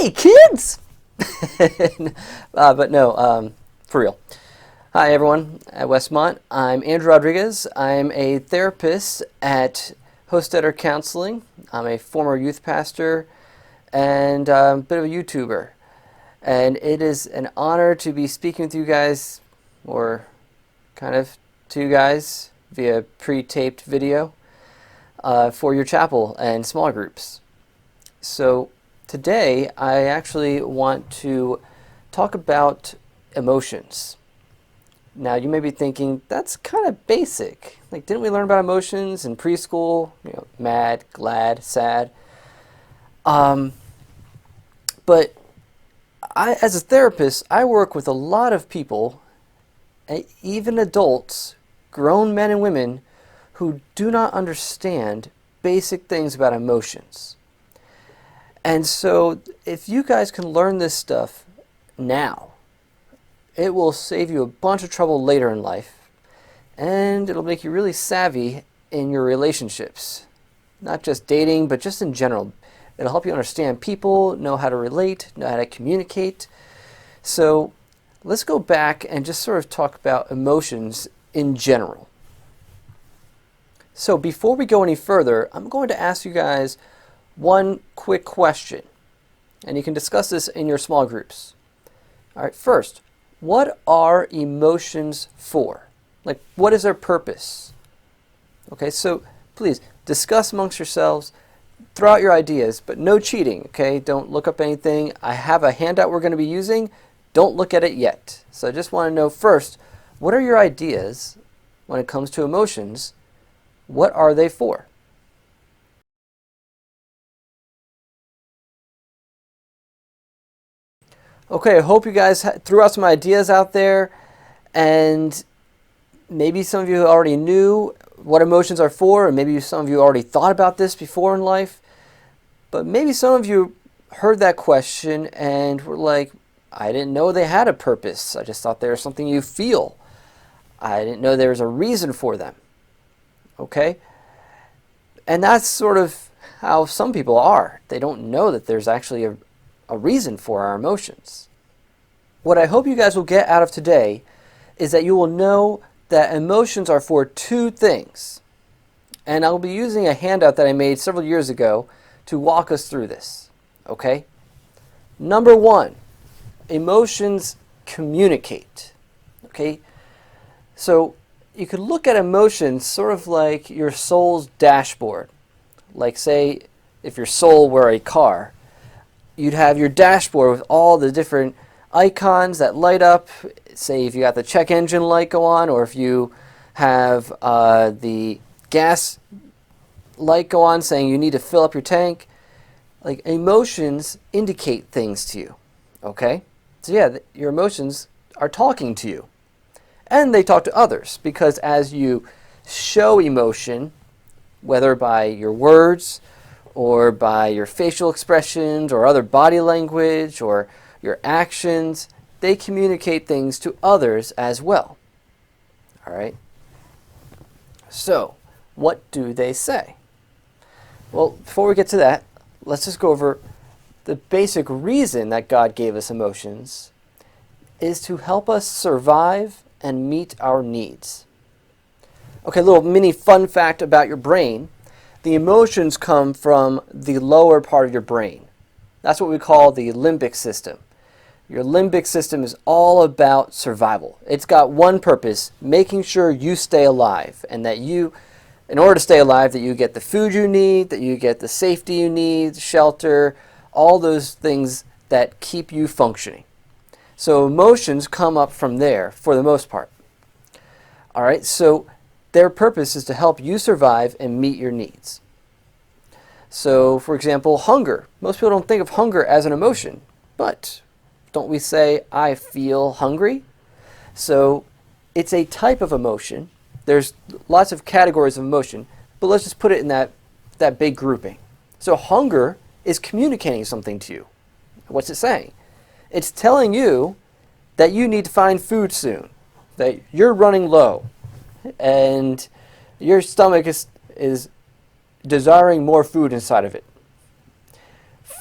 Hey, kids! But no, for real. Hi, everyone at West-Mont. I'm Andrew Rodriguez. I'm a therapist at Hostetter Counseling. I'm a former youth pastor and a bit of a YouTuber. And it is an honor to be speaking with you guys, or kind of to you guys, via pre-taped video for your chapel and small groups. So today, I actually want to talk about emotions. Now, you may be thinking, that's kind of basic. Like, didn't we learn about emotions in preschool? You know, mad, glad, sad. But as a therapist, I work with a lot of people, even adults, grown men and women, who do not understand basic things about emotions. And so, if you guys can learn this stuff now, it will save you a bunch of trouble later in life, and it'll make you really savvy in your relationships. Not just dating, but just in general. It'll help you understand people, know how to relate, know how to communicate. So, let's go back and just sort of talk about emotions in general. So, before we go any further, I'm going to ask you guys one quick question, and you can discuss this in your small groups. All right, first, what are emotions for? Like, what is their purpose? Okay, so please discuss amongst yourselves, throw out your ideas, but no cheating, okay? Don't look up anything. I have a handout we're going to be using. Don't look at it yet. So I just want to know first, what are your ideas when it comes to emotions? What are they for? Okay, I hope you guys threw out some ideas out there, and maybe some of you already knew what emotions are for, and maybe some of you already thought about this before in life, but maybe some of you heard that question and were like, I didn't know they had a purpose. I just thought they were something you feel. I didn't know there was a reason for them. Okay? And that's sort of how some people are. They don't know that there's actually a reason for our emotions. What I hope you guys will get out of today is that you will know that emotions are for two things. And I'll be using a handout that I made several years ago to walk us through this. Okay? Number one, emotions communicate. Okay? So you could look at emotions sort of like your soul's dashboard. Like, say, if your soul were a car, you'd have your dashboard with all the different icons that light up. Say if you got the check engine light go on, or if you have the gas light go on saying you need to fill up your tank. Like, emotions indicate things to you. Okay? So yeah, your emotions are talking to you. And they talk to others, because as you show emotion, whether by your words, or by your facial expressions, or other body language, or your actions, they communicate things to others as well. All right? So, what do they say? Well, before we get to that, let's just go over the basic reason that God gave us emotions is to help us survive and meet our needs. Okay, a little mini fun fact about your brain. The emotions come from the lower part of your brain. That's what we call the limbic system. Your limbic system is all about survival. It's got one purpose, making sure you stay alive, and that you, in order to stay alive, that you get the food you need, that you get the safety you need, shelter, all those things that keep you functioning. So emotions come up from there for the most part. All right, so their purpose is to help you survive and meet your needs. So, for example, hunger. Most people don't think of hunger as an emotion, but don't we say, I feel hungry? So, it's a type of emotion. There's lots of categories of emotion, but let's just put it in that big grouping. So, hunger is communicating something to you. What's it saying? It's telling you that you need to find food soon, that you're running low, and your stomach is desiring more food inside of it.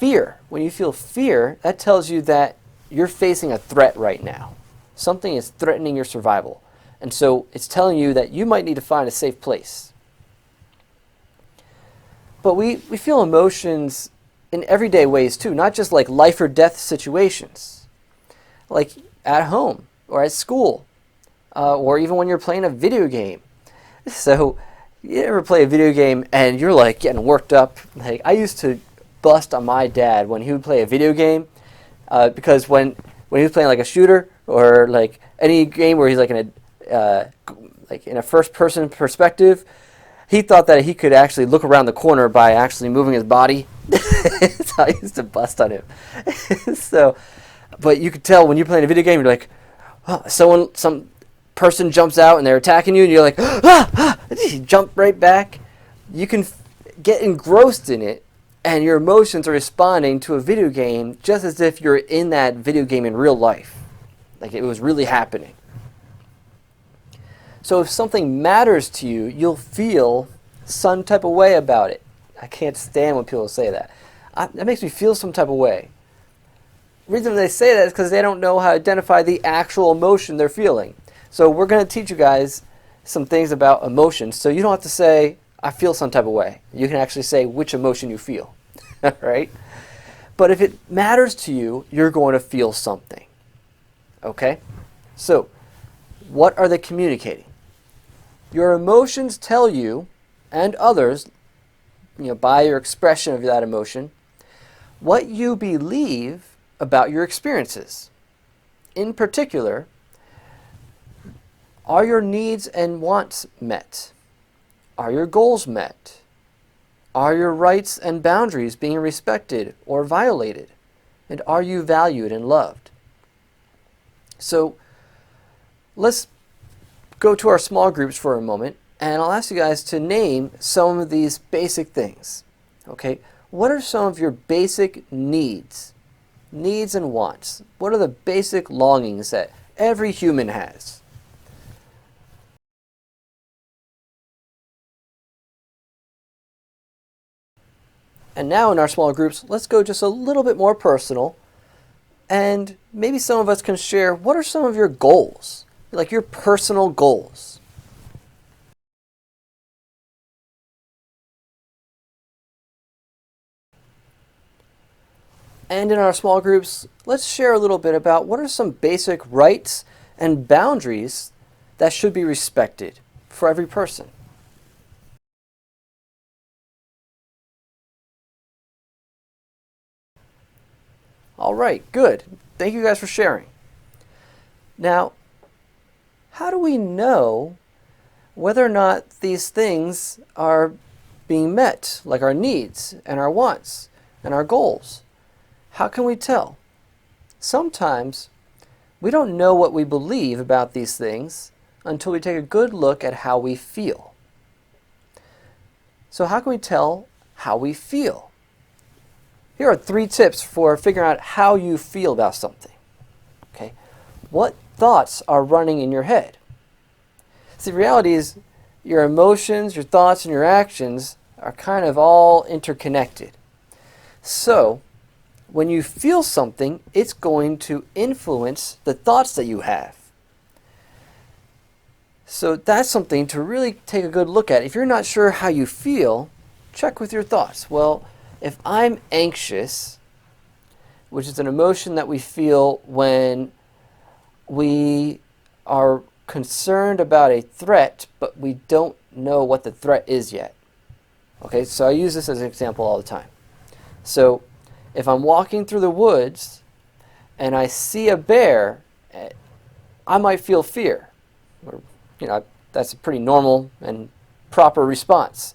fear. When you feel fear, that tells you that you're facing a threat right now. Something is threatening your survival. And so it's telling you that you might need to find a safe place. But we feel emotions in everyday ways too, not just like life or death situations. Like at home or at school, or even when you're playing a video game. So you ever play a video game and you're like getting worked up? Like I used to bust on my dad when he would play a video game, because when he was playing like a shooter or like any game where he's like in a first-person perspective, he thought that he could actually look around the corner by actually moving his body. That's how I used to bust on him. So, but you could tell when you're playing a video game, you're like, oh, some person jumps out and they're attacking you, and you're like, you jump right back. You can get engrossed in it, and your emotions are responding to a video game just as if you're in that video game in real life, like it was really happening. So if something matters to you, you'll feel some type of way about it. I can't stand when people say that. That makes me feel some type of way. The reason they say that is because they don't know how to identify the actual emotion they're feeling. So we're going to teach you guys some things about emotions, so you don't have to say, I feel some type of way. You can actually say which emotion you feel. Right? But if it matters to you, you're going to feel something. Okay? So, what are they communicating? Your emotions tell you, and others, by your expression of that emotion, what you believe about your experiences. In particular, are your needs and wants met? Are your goals met? Are your rights and boundaries being respected or violated? And are you valued and loved? So let's go to our small groups for a moment, and I'll ask you guys to name some of these basic things. Okay? What are some of your basic needs? Needs and wants. What are the basic longings that every human has? And now in our small groups, let's go just a little bit more personal, and maybe some of us can share what are some of your goals, like your personal goals. And in our small groups, let's share a little bit about what are some basic rights and boundaries that should be respected for every person. All right, good. Thank you guys for sharing. Now, how do we know whether or not these things are being met, like our needs and our wants and our goals? How can we tell? Sometimes we don't know what we believe about these things until we take a good look at how we feel. So how can we tell how we feel? Here are 3 tips for figuring out how you feel about something. Okay? What thoughts are running in your head? See, the reality is your emotions, your thoughts, and your actions are kind of all interconnected. So, when you feel something, it's going to influence the thoughts that you have. So that's something to really take a good look at. If you're not sure how you feel, check with your thoughts. Well, if I'm anxious, which is an emotion that we feel when we are concerned about a threat, but we don't know what the threat is yet. Okay, so I use this as an example all the time. So if I'm walking through the woods and I see a bear, I might feel fear. Or, that's a pretty normal and proper response,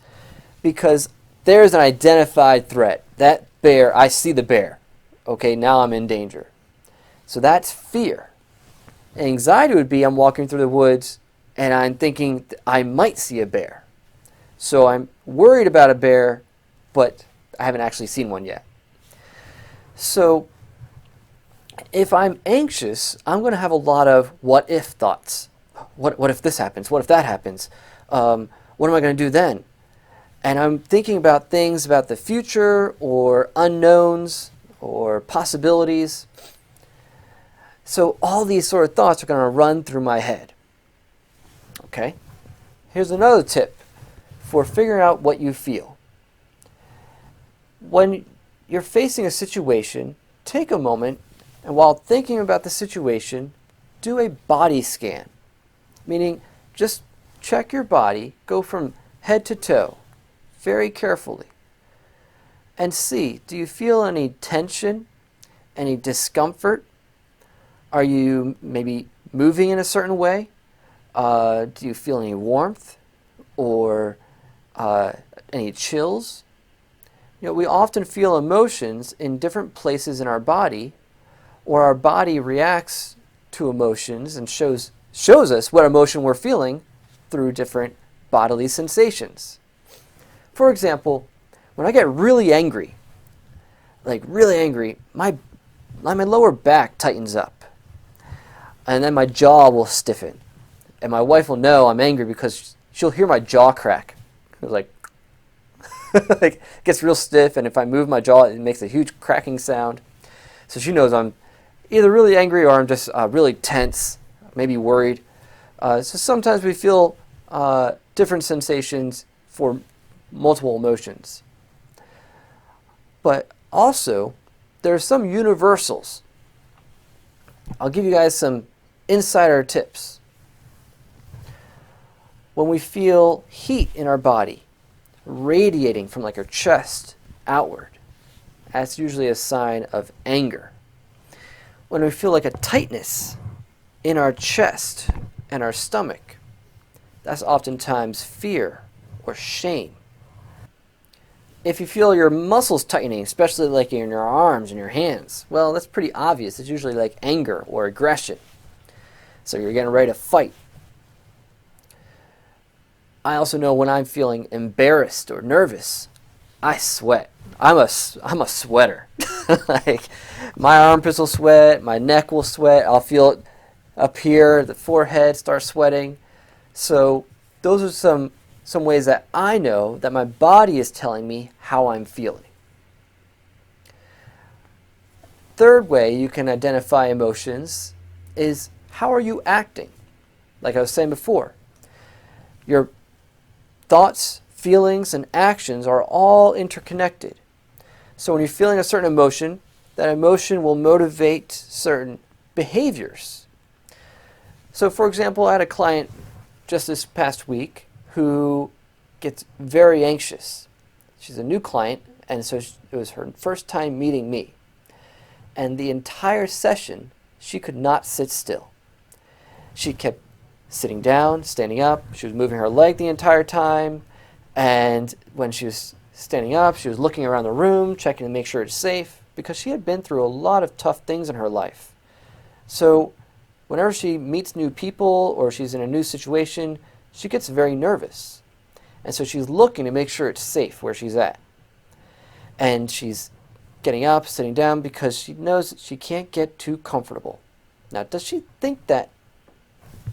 because there's an identified threat. That bear, I see the bear. Okay, now I'm in danger. So that's fear. Anxiety would be I'm walking through the woods and I'm thinking I might see a bear. So I'm worried about a bear, but I haven't actually seen one yet. So if I'm anxious, I'm going to have a lot of what if thoughts. What if this happens? What if that happens? What am I going to do then? and I'm thinking about things about the future or unknowns or possibilities. So all these sort of thoughts are going to run through my head. Okay? Here's another tip for figuring out what you feel. When you're facing a situation, take a moment, and while thinking about the situation, do a body scan. Meaning, just check your body, go from head to toe, very carefully, and see, do you feel any tension, any discomfort? Are you maybe moving in a certain way? Do you feel any warmth or any chills? You know, we often feel emotions in different places in our body, or our body reacts to emotions and shows us what emotion we're feeling through different bodily sensations. For example, when I get really angry, my lower back tightens up, and then my jaw will stiffen, and my wife will know I'm angry because she'll hear my jaw crack. It's like, like it gets real stiff, and if I move my jaw, it makes a huge cracking sound. So she knows I'm either really angry or I'm just really tense, maybe worried. So sometimes we feel different sensations for multiple emotions. But also, there are some universals. I'll give you guys some insider tips. When we feel heat in our body, radiating from like our chest outward, that's usually a sign of anger. When we feel like a tightness in our chest and our stomach, that's oftentimes fear or shame. If you feel your muscles tightening, especially like in your arms and your hands, well, that's pretty obvious. It's usually like anger or aggression. So you're getting ready to fight. I also know when I'm feeling embarrassed or nervous, I sweat. I'm a sweater. Like my armpits will sweat, my neck will sweat. I'll feel it up here, the forehead starts sweating. So those are some ways that I know that my body is telling me how I'm feeling. Third way you can identify emotions is how are you acting? Like I was saying before, your thoughts, feelings, and actions are all interconnected. So when you're feeling a certain emotion, that emotion will motivate certain behaviors. So for example, I had a client just this past week who gets very anxious. She's a new client, and so it was her first time meeting me. And the entire session, she could not sit still. She kept sitting down, standing up. She was moving her leg the entire time. And when she was standing up, she was looking around the room, checking to make sure it's safe, because she had been through a lot of tough things in her life. So whenever she meets new people or she's in a new situation, she gets very nervous. And so she's looking to make sure it's safe where she's at. And she's getting up, sitting down, because she knows that she can't get too comfortable. Now, does she think that,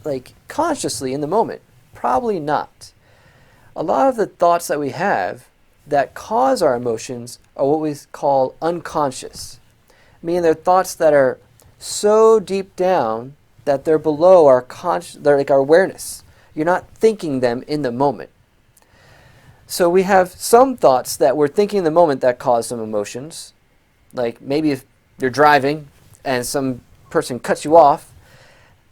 like, consciously in the moment? Probably not. A lot of the thoughts that we have that cause our emotions are what we call unconscious. Meaning they're thoughts that are so deep down that they're below our they're like our awareness. You're not thinking them in the moment. So we have some thoughts that we're thinking in the moment that cause some emotions. Like maybe if you're driving and some person cuts you off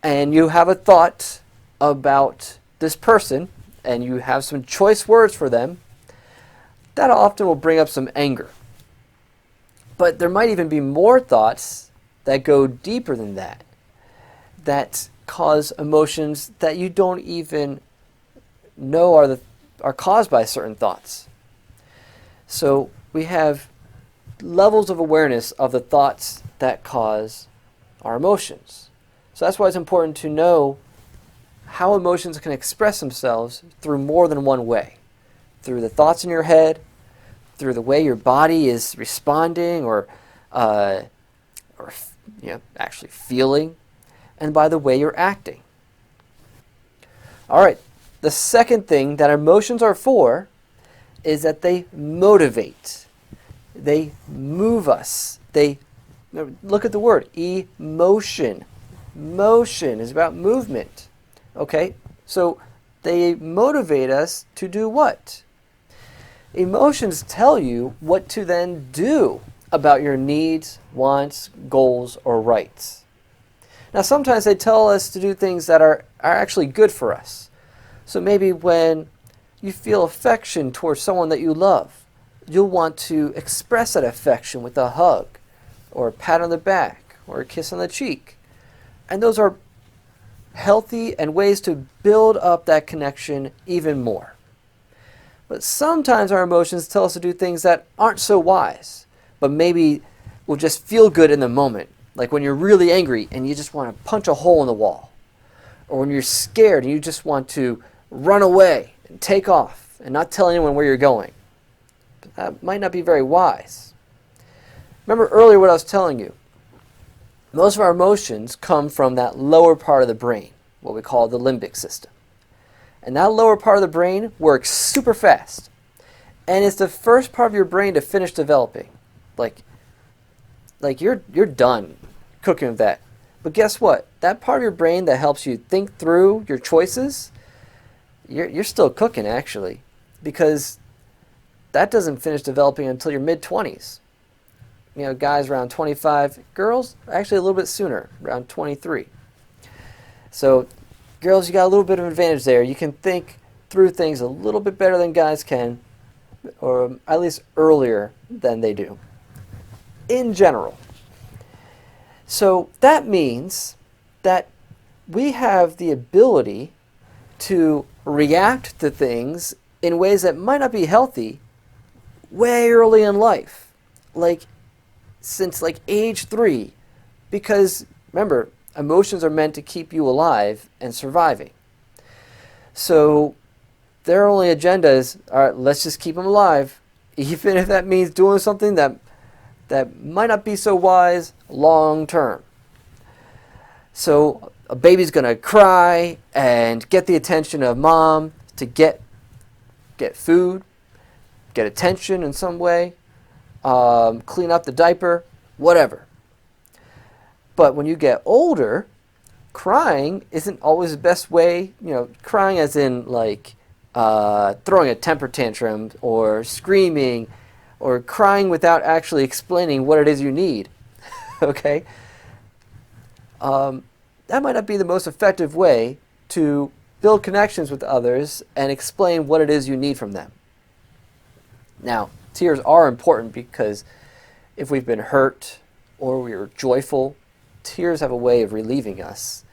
and you have a thought about this person and you have some choice words for them, that often will bring up some anger. But there might even be more thoughts that go deeper than that, that cause emotions that you don't even know are caused by certain thoughts. So we have levels of awareness of the thoughts that cause our emotions. So that's why it's important to know how emotions can express themselves through more than one way. Through the thoughts in your head, through the way your body is responding or actually feeling, and by the way you're acting. All right, the second thing that emotions are for is that they motivate. They move us. Look at the word, emotion. Motion is about movement. Okay? So they motivate us to do what? Emotions tell you what to then do about your needs, wants, goals, or rights. Now sometimes they tell us to do things that are actually good for us. So maybe when you feel affection towards someone that you love, you'll want to express that affection with a hug, or a pat on the back, or a kiss on the cheek. And those are healthy and ways to build up that connection even more. But sometimes our emotions tell us to do things that aren't so wise, but maybe will just feel good in the moment. Like when you're really angry and you just want to punch a hole in the wall. Or when you're scared and you just want to run away and take off and not tell anyone where you're going. But that might not be very wise. Remember earlier what I was telling you. Most of our emotions come from that lower part of the brain, what we call the limbic system. And that lower part of the brain works super fast. And it's the first part of your brain to finish developing. Like you're done cooking with that. But guess what? That part of your brain that helps you think through your choices, you're still cooking actually. Because that doesn't finish developing until your mid-20s. You know, guys around 25, girls actually a little bit sooner, around 23. So girls, you got a little bit of an advantage there. You can think through things a little bit better than guys can, or at least earlier than they do, in general. So that means that we have the ability to react to things in ways that might not be healthy way early in life, since age 3, because remember, emotions are meant to keep you alive and surviving. So their only agenda is, all right, let's just keep them alive, even if that means doing something that might not be so wise long term. So a baby's going to cry and get the attention of mom to get food, get attention in some way, clean up the diaper, whatever. But when you get older, crying isn't always the best way. You know, crying as in throwing a temper tantrum or screaming or crying without actually explaining what it is you need. Okay? That might not be the most effective way to build connections with others and explain what it is you need from them. Now, tears are important because if we've been hurt or we are joyful, tears have a way of relieving us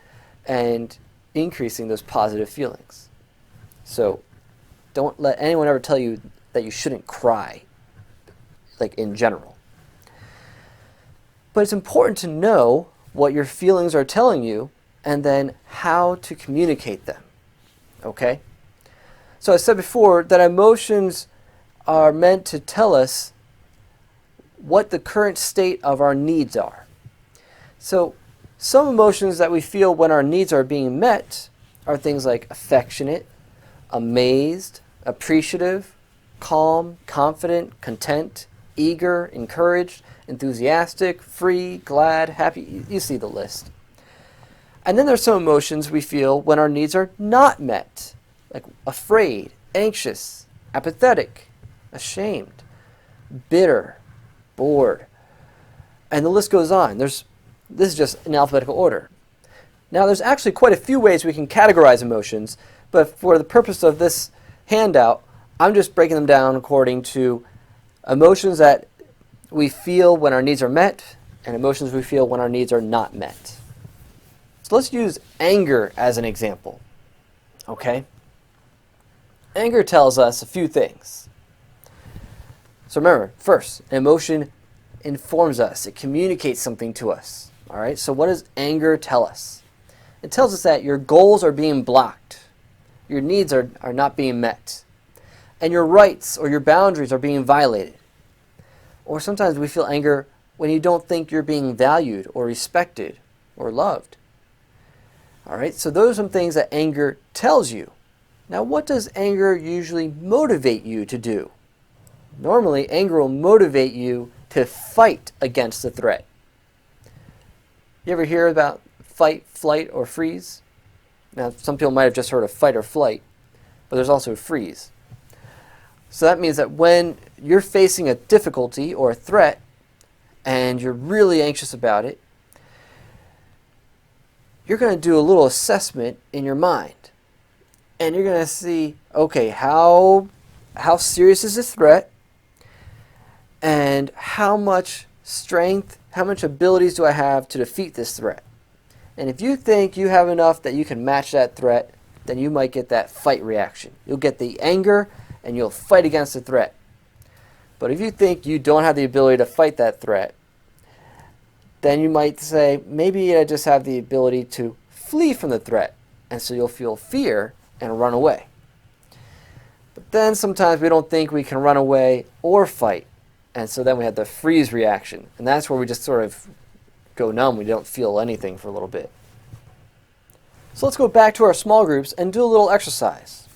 and increasing those positive feelings. So don't let anyone ever tell you that you shouldn't cry, in general. But it's important to know what your feelings are telling you and then how to communicate them. Okay? So I said before that emotions are meant to tell us what the current state of our needs are. So some emotions that we feel when our needs are being met are things like affectionate, amazed, appreciative, calm, confident, content, eager, encouraged, enthusiastic, free, glad, happy. You see the list. And then there's some emotions we feel when our needs are not met, like afraid, anxious, apathetic, ashamed, bitter, bored. And the list goes on. This is just in alphabetical order. Now, there's actually quite a few ways we can categorize emotions, but for the purpose of this handout, I'm just breaking them down according to emotions that we feel when our needs are met and emotions we feel when our needs are not met. So let's use anger as an example. Okay? Anger tells us a few things. So remember, first, an emotion informs us. It communicates something to us. All right? So what does anger tell us? It tells us that your goals are being blocked. Your needs are not being met. And your rights or your boundaries are being violated. Or sometimes we feel anger when you don't think you're being valued or respected or loved. All right? So those are some things that anger tells you. Now, what does anger usually motivate you to do Normally, anger will motivate you to fight against the threat. You ever hear about fight, flight, or freeze? Now, some people might have just heard of fight or flight, but there's also freeze. So that means that when you're facing a difficulty or a threat and you're really anxious about it, you're going to do a little assessment in your mind. And you're going to see, okay, how serious is this threat? And how much strength, how much abilities do I have to defeat this threat? And if you think you have enough that you can match that threat, then you might get that fight reaction. You'll get the anger and you'll fight against the threat. But if you think you don't have the ability to fight that threat, then you might say, maybe I just have the ability to flee from the threat. And so you'll feel fear and run away. But then sometimes we don't think we can run away or fight. And so then we have the freeze reaction. And that's where we just sort of go numb. We don't feel anything for a little bit. So let's go back to our small groups and do a little exercise.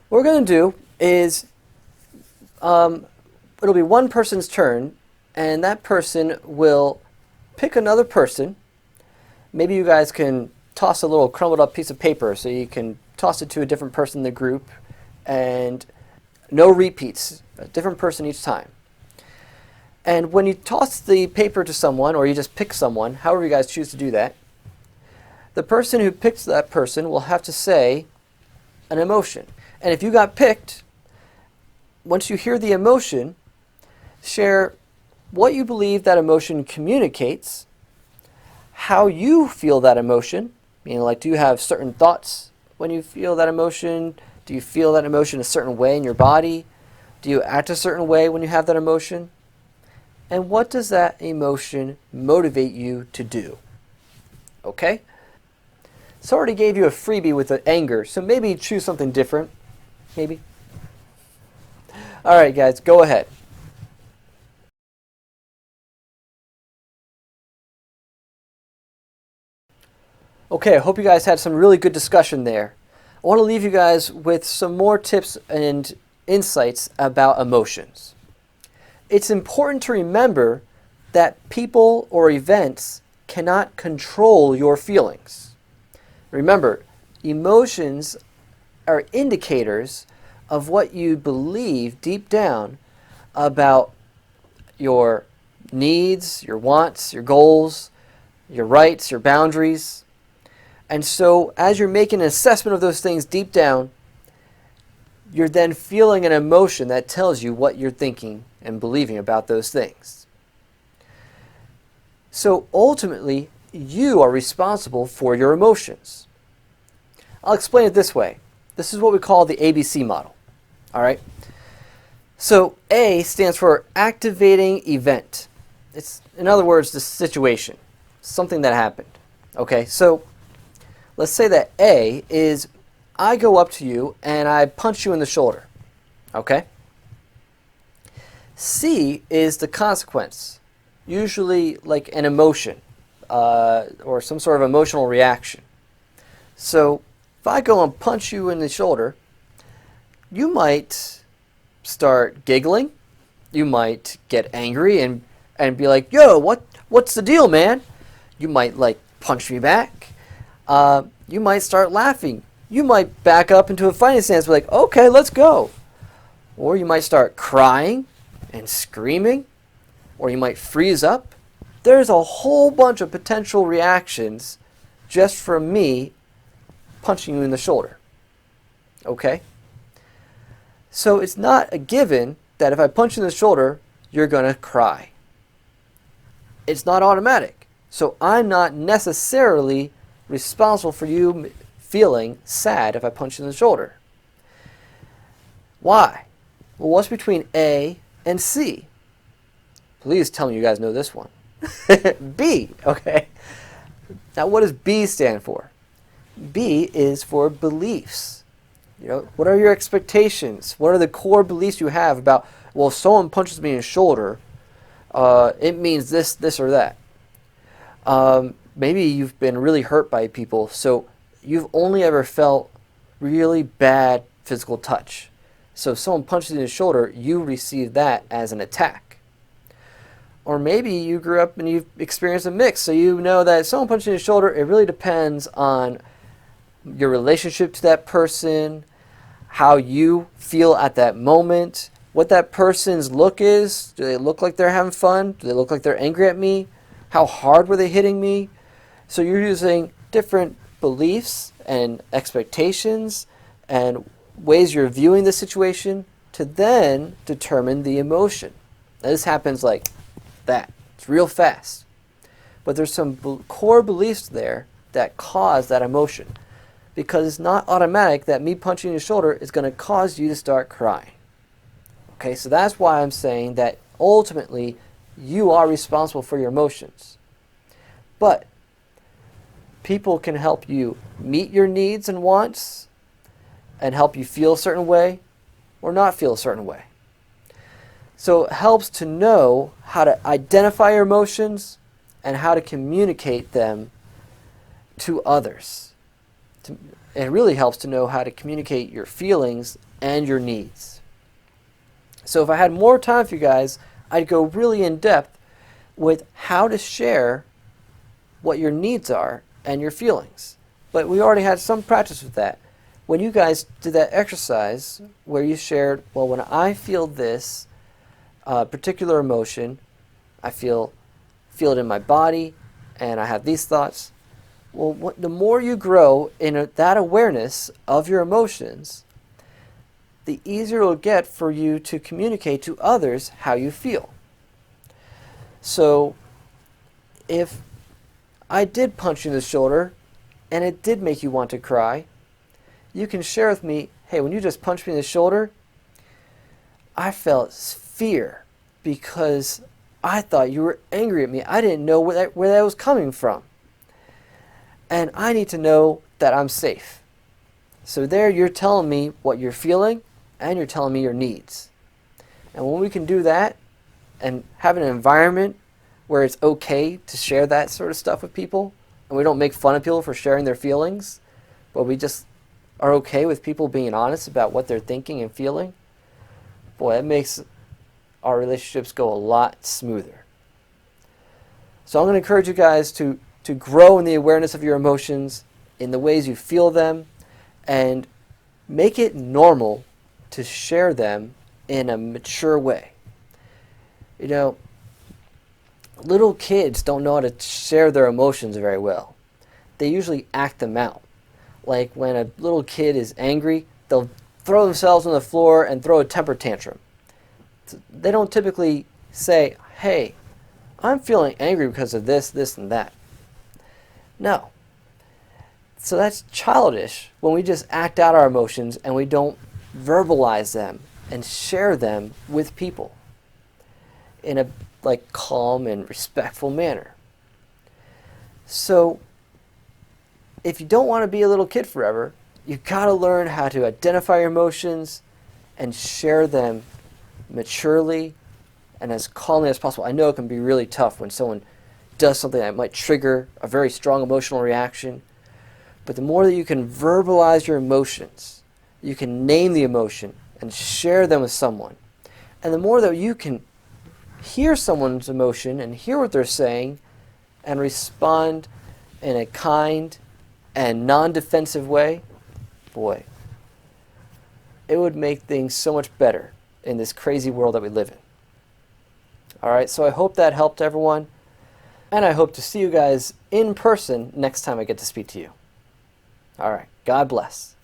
What we're going to do is it'll be one person's turn, and that person will pick another person. Maybe you guys can toss a little crumbled up piece of paper so you can toss it to a different person in the group, and no repeats, a different person each time. And when you toss the paper to someone, or you just pick someone, however you guys choose to do that, the person who picks that person will have to say an emotion. And if you got picked, once you hear the emotion, share what you believe that emotion communicates, how you feel that emotion, meaning like, do you have certain thoughts when you feel that emotion? Do you feel that emotion a certain way in your body? Do you act a certain way when you have that emotion? And what does that emotion motivate you to do? Okay? So I already gave you a freebie with the anger, so maybe choose something different. Maybe. All right, guys, go ahead. Okay, I hope you guys had some really good discussion there. I want to leave you guys with some more tips and insights about emotions. It's important to remember that people or events cannot control your feelings. Remember, emotions are indicators of what you believe deep down about your needs, your wants, your goals, your rights, your boundaries. And so as you're making an assessment of those things deep down, you're then feeling an emotion that tells you what you're thinking and believing about those things. So ultimately, you are responsible for your emotions. I'll explain it this way. This is what we call the ABC model. All right? So A stands for activating event. It's, in other words, the situation, something that happened. Okay, so let's say that A is, I go up to you and I punch you in the shoulder. Okay? C is the consequence, usually like an emotion or some sort of emotional reaction. So if I go and punch you in the shoulder, you might start giggling. You might get angry and be like, yo, what's the deal, man? You might like punch me back. You might start laughing. You might back up into a fighting stance and be like, okay, let's go. Or you might start crying and screaming. Or you might freeze up. There's a whole bunch of potential reactions just from me punching you in the shoulder. Okay? So it's not a given that if I punch you in the shoulder, you're going to cry. It's not automatic. So I'm not necessarily responsible for you feeling sad if I punch you in the shoulder. Why? Well, what's between A and C? Please tell me you guys know this one. B, okay. Now what does B stand for? B is for beliefs. You know, what are your expectations? What are the core beliefs you have about, well, if someone punches me in the shoulder, it means this or that. Maybe you've been really hurt by people, so you've only ever felt really bad physical touch. So if someone punches you in the shoulder, you receive that as an attack. Or maybe you grew up and you've experienced a mix, so you know that if someone punches you in the shoulder, it really depends on your relationship to that person, how you feel at that moment, what that person's look is. Do they look like they're having fun? Do they look like they're angry at me? How hard were they hitting me? So you're using different beliefs and expectations and ways you're viewing the situation to then determine the emotion. Now, this happens like that. It's real fast. But there's some core beliefs there that cause that emotion. Because it's not automatic that me punching you in the shoulder is going to cause you to start crying. Okay, so that's why I'm saying that ultimately you are responsible for your emotions. But people can help you meet your needs and wants and help you feel a certain way or not feel a certain way. So it helps to know how to identify your emotions and how to communicate them to others. It really helps to know how to communicate your feelings and your needs. So if I had more time for you guys, I'd go really in depth with how to share what your needs are and your feelings. But we already had some practice with that. When you guys did that exercise where you shared, well, when I feel this particular emotion, I feel it in my body and I have these thoughts. Well, the more you grow in that awareness of your emotions, the easier it will get for you to communicate to others how you feel. So, if I did punch you in the shoulder and it did make you want to cry, you can share with me, hey, when you just punched me in the shoulder, I felt fear because I thought you were angry at me. I didn't know where that was coming from. And I need to know that I'm safe. So there you're telling me what you're feeling and you're telling me your needs. And when we can do that and have an environment where it's okay to share that sort of stuff with people, and we don't make fun of people for sharing their feelings, but we just are okay with people being honest about what they're thinking and feeling, boy, that makes our relationships go a lot smoother. So I'm going to encourage you guys to grow in the awareness of your emotions, in the ways you feel them, and make it normal to share them in a mature way. You know, little kids don't know how to share their emotions very well. They usually act them out. Like when a little kid is angry, they'll throw themselves on the floor and throw a temper tantrum. They don't typically say, hey, I'm feeling angry because of this, this, and that. No. So that's childish when we just act out our emotions and we don't verbalize them and share them with people in a calm and respectful manner. So if you don't want to be a little kid forever, you've got to learn how to identify your emotions and share them maturely and as calmly as possible. I know it can be really tough when someone does something that might trigger a very strong emotional reaction. But the more that you can verbalize your emotions, you can name the emotion and share them with someone. And the more that you can hear someone's emotion and hear what they're saying and respond in a kind and non-defensive way, boy, it would make things so much better in this crazy world that we live in. All right, so I hope that helped everyone. And I hope to see you guys in person next time I get to speak to you. All right. God bless.